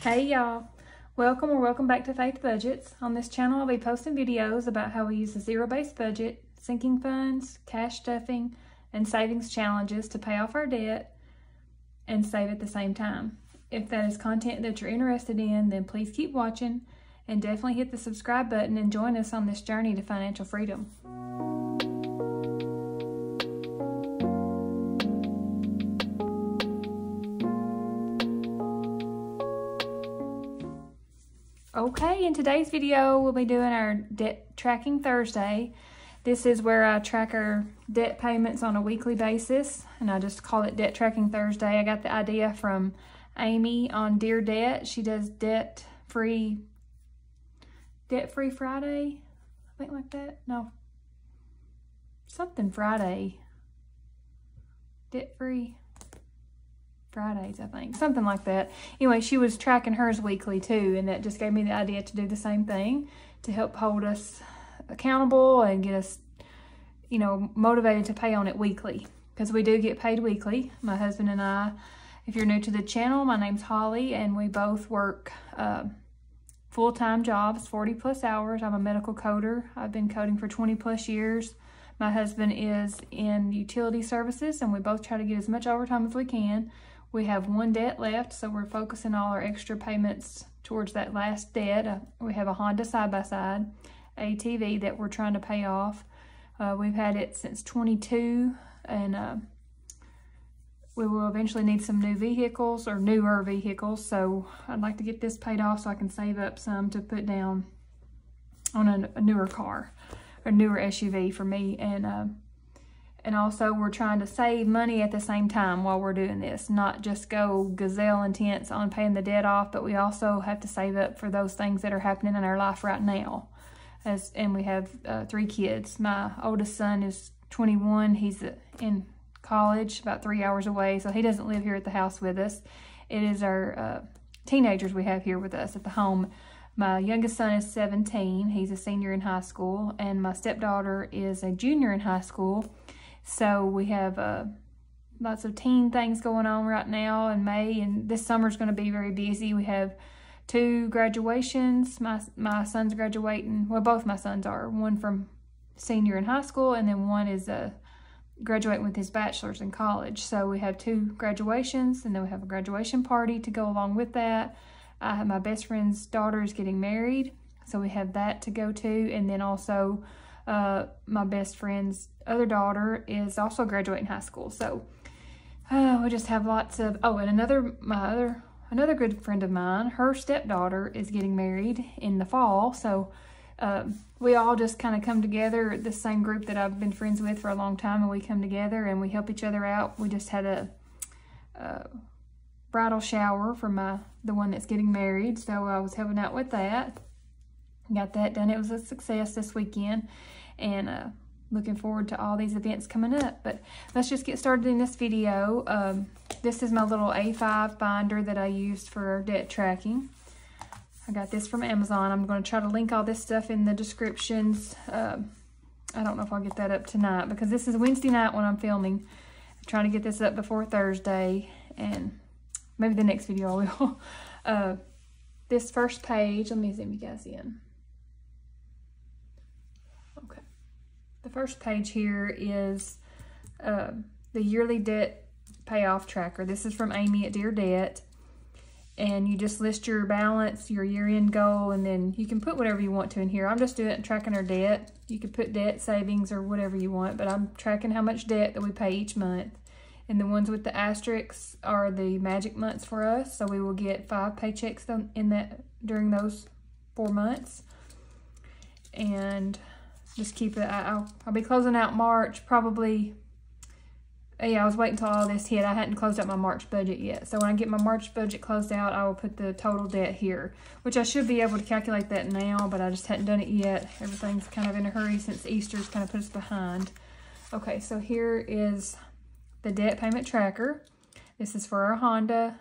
Hey y'all, welcome back to Faith Budgets. On this channel I'll be posting videos about how we use the zero-based budget, sinking funds, cash stuffing, and savings challenges to pay off our debt and save at the same time. If that is content that you're interested in, then please keep watching and definitely hit the subscribe button and join us on this journey to financial freedom. Okay, in today's video, we'll be doing our Debt Tracking Thursday. This is where I track our debt payments on a weekly basis, and I just call it Debt Tracking Thursday. I got the idea from Amy on Dear Debt. She does Debt-Free Friday, I think like that. No, something Friday. Debt-Free Fridays, I think, something like that. Anyway, she was tracking hers weekly too, and that just gave me the idea to do the same thing to help hold us accountable and get us, motivated to pay on it weekly, because we do get paid weekly. My husband and I, if you're new to the channel, my name's Holly, and we both work full-time jobs, 40+ hours. I'm a medical coder. I've been coding for 20+ years. My husband is in utility services, and we both try to get as much overtime as we can. We have one debt left, so we're focusing all our extra payments towards that last debt. We have a Honda side-by-side ATV that we're trying to pay off. We've had it since 22, and we will eventually need some new vehicles or newer vehicles, so I'd like to get this paid off so I can save up some to put down on a newer car, or newer SUV for me. And also we're trying to save money at the same time while we're doing this, not just go gazelle intense on paying the debt off, but we also have to save up for those things that are happening in our life right now. And we have 3 kids. My oldest son is 21. He's in college about 3 hours away, so he doesn't live here at the house with us. It is our teenagers we have here with us at the home. My youngest son is 17. He's a senior in high school, and my stepdaughter is a junior in high school. So we have lots of teen things going on right now in May, and this summer's going to be very busy. We have 2 graduations. My son's graduating. Well, both my sons are. One from senior in high school, and then one is graduating with his bachelor's in college. So we have 2 graduations, and then we have a graduation party to go along with that. My best friend's daughter is getting married, so we have that to go to. And then also my best friend's other daughter is also graduating high school. So we just have lots of, and another good friend of mine, her stepdaughter is getting married in the fall. So we all just kind of come together, the same group that I've been friends with for a long time, and we come together and we help each other out. We just had a bridal shower for the one that's getting married, so I was helping out with that. Got that done. It was a success this weekend, and looking forward to all these events coming up. But let's just get started in this video. This is my little A5 binder that I used for debt tracking. I got this from Amazon. I'm going to try to link all this stuff in the descriptions. I don't know if I'll get that up tonight, because this is Wednesday night when I'm filming. I'm trying to get this up before Thursday, and maybe the next video I will. This first page, let me zoom you guys in. Okay. The first page here is the yearly debt payoff tracker. This is from Amy at Dear Debt. And you just list your balance, your year-end goal, and then you can put whatever you want to in here. I'm just doing it tracking our debt. You could put debt, savings, or whatever you want, but I'm tracking how much debt that we pay each month. And the ones with the asterisks are the magic months for us. So we will get 5 paychecks during those 4 months. And just keep it, I'll be closing out March probably. Yeah, I was waiting until all this hit. I hadn't closed out my March budget yet. So when I get my March budget closed out, I will put the total debt here, which I should be able to calculate that now, but I just hadn't done it yet. Everything's kind of in a hurry since Easter's kind of put us behind. Okay, so here is the debt payment tracker. This is for our Honda.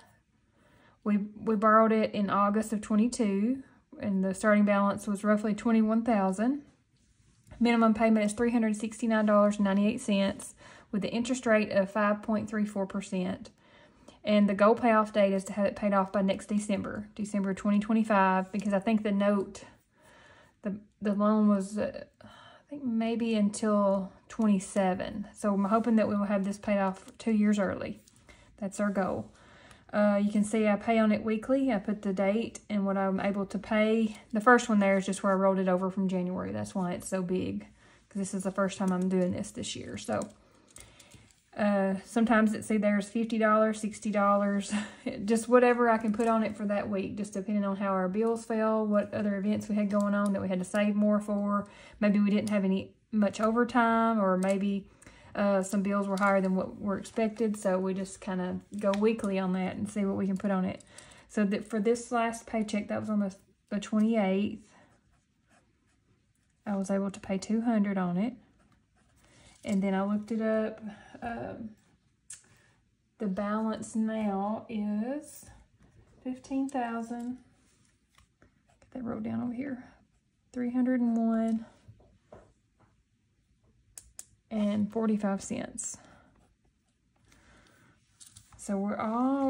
We borrowed it in August of 22, and the starting balance was roughly $21,000. Minimum payment is $369.98 with the interest rate of 5.34%. And the goal payoff date is to have it paid off by next December, December 2025, because I think the note, the loan was, I think maybe until 27. So I'm hoping that we will have this paid off 2 years early. That's our goal. You can see I pay on it weekly. I put the date and what I'm able to pay. The first one there is just where I rolled it over from January. That's why it's so big, because this is the first time I'm doing this year. So sometimes it's either $50, $60, just whatever I can put on it for that week, just depending on how our bills fell, what other events we had going on that we had to save more for. Maybe we didn't have much overtime, or maybe some bills were higher than what were expected. So we just kind of go weekly on that and see what we can put on it. So that for this last paycheck, that was on the 28th, I was able to pay $200 on it. And then I looked it up. The balance now is $15,000. Get that wrote down over here. $301 and 45 cents. So we're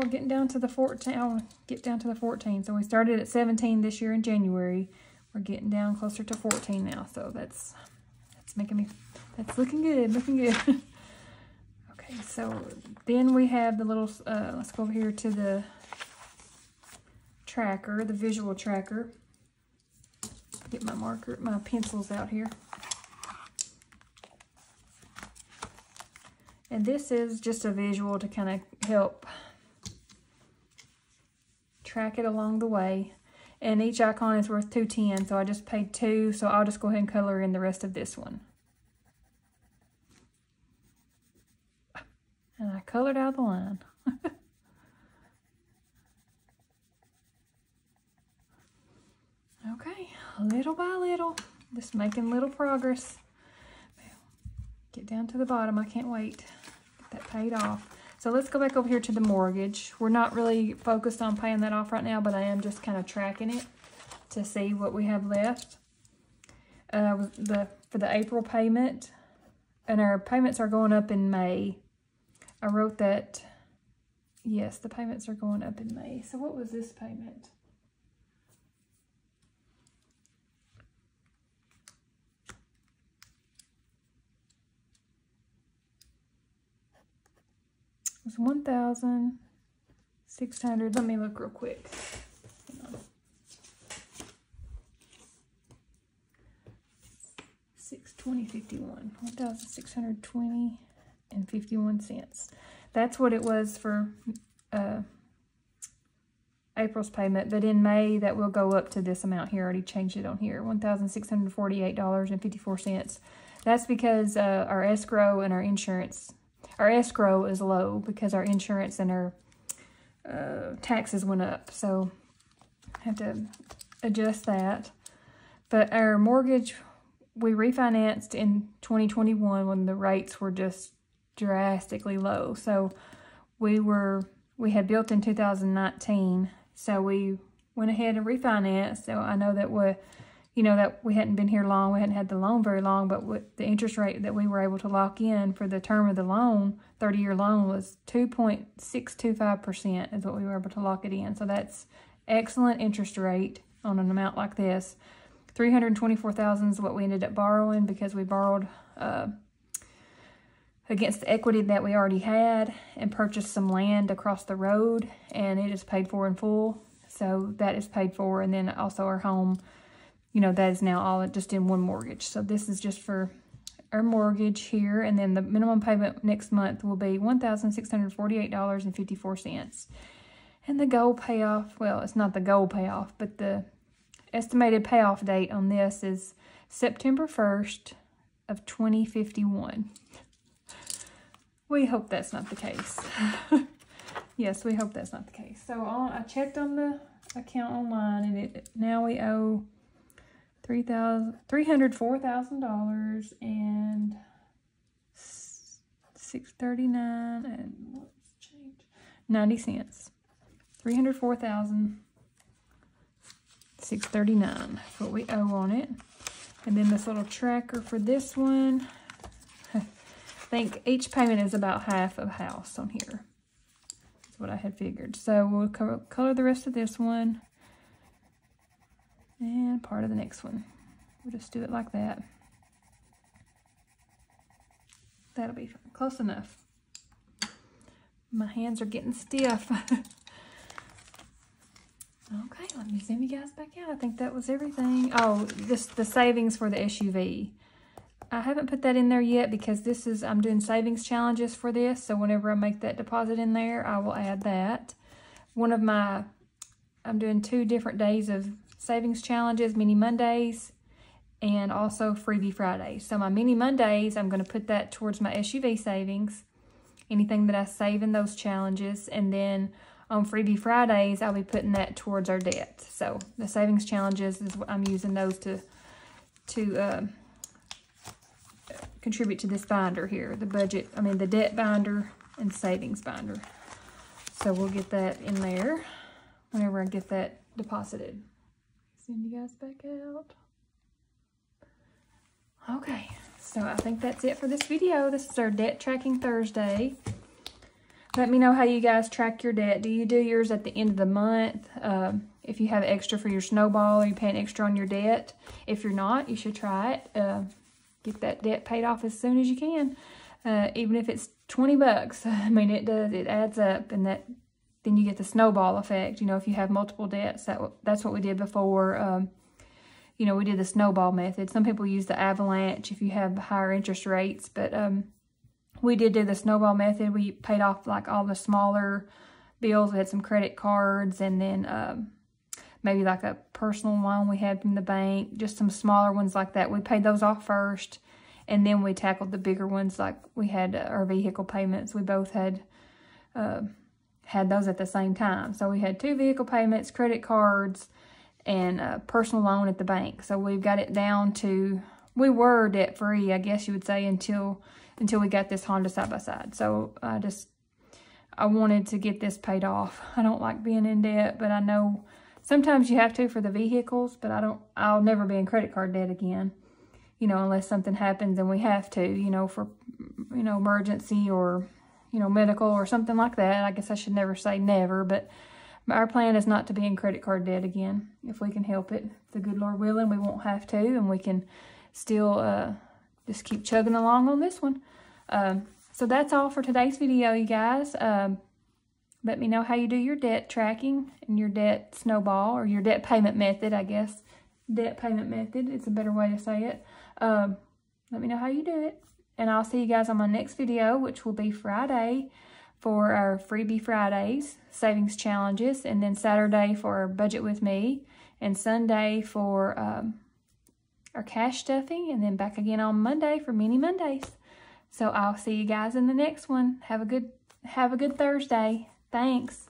getting down to the 14. I'll get down to the 14. So we started at 17 this year in January. We're getting down closer to 14 now. So that's looking good, looking good. Okay, so then we have the little, let's go over here to the tracker, the visual tracker. Get my pencils out here. And this is just a visual to kind of help track it along the way. And each icon is worth $2.10, so I just paid $2, so I'll just go ahead and color in the rest of this one. And I colored out the line. Okay, little by little, just making little progress. Get down to the bottom, I can't wait. Get that paid off. So let's go back over here to the mortgage. We're not really focused on paying that off right now, but I am just kind of tracking it to see what we have left. For the April payment, and our payments are going up in May. I wrote that, yes, the payments are going up in May. So what was this payment? It was $1,600. Let me look real quick. Hang on. 620.51. 1,620 and 51 cents. That's what it was for April's payment, but in May that will go up to this amount here. I already changed it on here, $1,648.54. That's because our escrow and our insurance, our escrow is low because our insurance and our taxes went up, so I have to adjust that. But our mortgage, we refinanced in 2021 when the rates were just drastically low. So we had built in 2019, so we went ahead and refinanced. So I know that we hadn't been here long, we hadn't had the loan very long, but with the interest rate that we were able to lock in for the term of the loan, 30-year loan, was 2.625% is what we were able to lock it in. So that's excellent interest rate on an amount like this. $324,000 is what we ended up borrowing because we borrowed against the equity that we already had and purchased some land across the road, and it is paid for in full. So that is paid for, and then also our home, that is now all just in one mortgage. So this is just for our mortgage here, and then the minimum payment next month will be $1,648.54. And the goal payoff, well, it's not the goal payoff, but the estimated payoff date on this is September 1st of 2051. We hope that's not the case. Yes, we hope that's not the case. So I checked on the account online, and now we owe $304,000 and $639 and what's change? 90 cents. $304,639. That's what we owe on it. And then this little tracker for this one. I think each payment is about half of a house on here. what I had figured. So we'll color the rest of this one and part of the next one. We'll just do it like that. That'll be close enough. My hands are getting stiff. Okay, let me zoom you guys back out. I think that was everything. Oh, the savings for the SUV. I haven't put that in there yet because I'm doing savings challenges for this. So whenever I make that deposit in there, I will add that. I'm doing 2 different days of savings challenges, Mini Mondays, and also Freebie Fridays. So my Mini Mondays, I'm going to put that towards my SUV savings, anything that I save in those challenges. And then on Freebie Fridays, I'll be putting that towards our debt. So the savings challenges is what I'm using those to contribute to this binder here, the debt binder and savings binder. So we'll get that in there whenever I get that deposited. Send you guys back out. Okay, so I think that's it for this video. This is our Debt Tracking Thursday. Let me know how you guys track your debt. Do you do yours at the end of the month? If you have extra for your snowball, are you paying extra on your debt? If you're not, you should try it. Get that debt paid off as soon as you can. Even if it's 20 bucks. I mean, it adds up, and then you get the snowball effect. You know, if you have multiple debts, that's what we did before. You know, we did the snowball method. Some people use the avalanche if you have higher interest rates, but we did do the snowball method. We paid off like all the smaller bills. We had some credit cards, and then maybe like a personal loan we had from the bank, just some smaller ones like that. We paid those off first, and then we tackled the bigger ones, like we had our vehicle payments. We both had those at the same time. So we had 2 vehicle payments, credit cards, and a personal loan at the bank. So we've got it down to, we were debt-free, I guess you would say, until we got this Honda side-by-side. So I wanted to get this paid off. I don't like being in debt, but I know sometimes you have to for the vehicles, but I'll never be in credit card debt again, you know, unless something happens and we have to, you know, for, you know, emergency or, you know, medical or something like that. I guess I should never say never, but our plan is not to be in credit card debt again, if we can help it. If the good Lord willing, we won't have to, and we can still just keep chugging along on this one. So that's all for today's video, you guys. Let me know how you do your debt tracking and your debt snowball, or your debt payment method, I guess. Debt payment method, it's a better way to say it. Let me know how you do it. And I'll see you guys on my next video, which will be Friday for our Freebie Fridays, savings challenges, and then Saturday for Budget With Me, and Sunday for our cash stuffing, and then back again on Monday for Mini Mondays. So I'll see you guys in the next one. Have a good Thursday. Thanks.